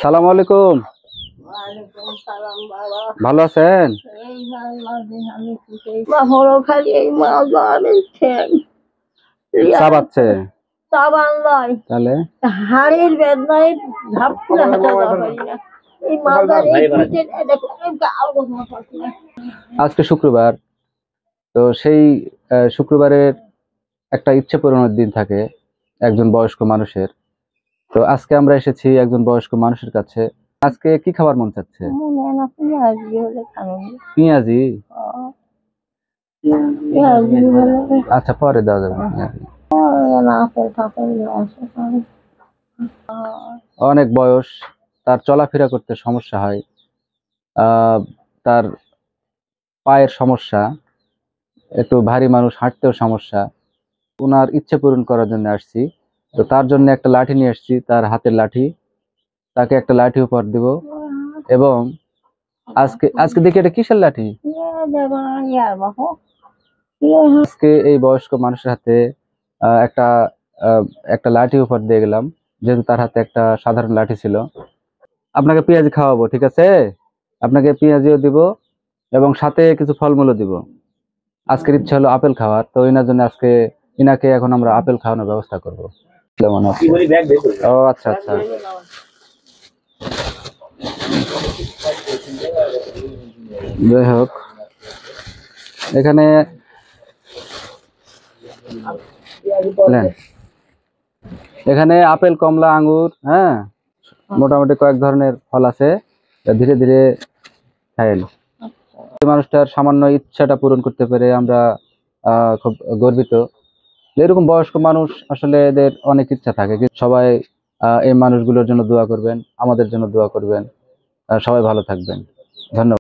সালাম আলাইকুম। ভালো আছেন? চাবাচ্ছে তাহলে হাড়ের বেদনায় ধাপ করে হাঁটা পারি না। এই মাজার আজকে শুক্রবার, তো সেই শুক্রবারের একটা ইচ্ছে পূরণের দিন থাকে একজন বয়স্ক মানুষের। তো আজকে আমরা এসেছি একজন বয়স্ক মানুষের কাছে। আজকে কি খাবার মন চাচ্ছে? পেঁয়াজি? আচ্ছা, পরে দেওয়া যাবে। অনেক বয়স, তার চলাফেরা করতে সমস্যা হয়, তার পায়ের সমস্যা, একটু ভারী মানুষ, হাঁটতেও সমস্যা। ওনার ইচ্ছে পূরণ করার জন্য আসছি। তো তার জন্য একটা লাঠি নিয়ে আসছি, তার হাতের লাঠি। তাকে একটা লাঠি উপহার দিব। এবং আজকে আজকে দেখি এটা কিসের লাঠি? আজকে এই বয়স্ক মানুষের হাতে একটা একটা লাঠি উপহার দিয়ে গেলাম, যেহেতু তার হাতে একটা সাধারণ লাঠি ছিল। আপনাকে পেঁয়াজি খাওয়াবো, ঠিক আছে? আপনাকে পেঁয়াজিও দিব এবং সাথে কিছু ফলমূলও দিব। আজকের ইচ্ছা হলো আপেল খাওয়ার, তো এনার জন্য আজকে ইনাকে এখন আমরা আপেল খাওয়ানোর ব্যবস্থা করবো। কেমন আছে? ও আচ্ছা আচ্ছা, যাই হোক, এখানে এখানে আপেল, কমলা, আঙ্গুর, হ্যাঁ, মোটামুটি কয়েক ধরনের ফল আছে। ধীরে ধীরে খাইল। এই মানুষটার সামান্য ইচ্ছাটা পূরণ করতে পেরে আমরা খুব গর্বিত। এরকম বয়স্ক মানুষ আসলে এদের অনেক ইচ্ছা থাকে। সবাই এই মানুষগুলোর জন্য দোয়া করবেন, আমাদের জন্য দোয়া করবেন। সবাই ভালো থাকবেন। ধন্যবাদ।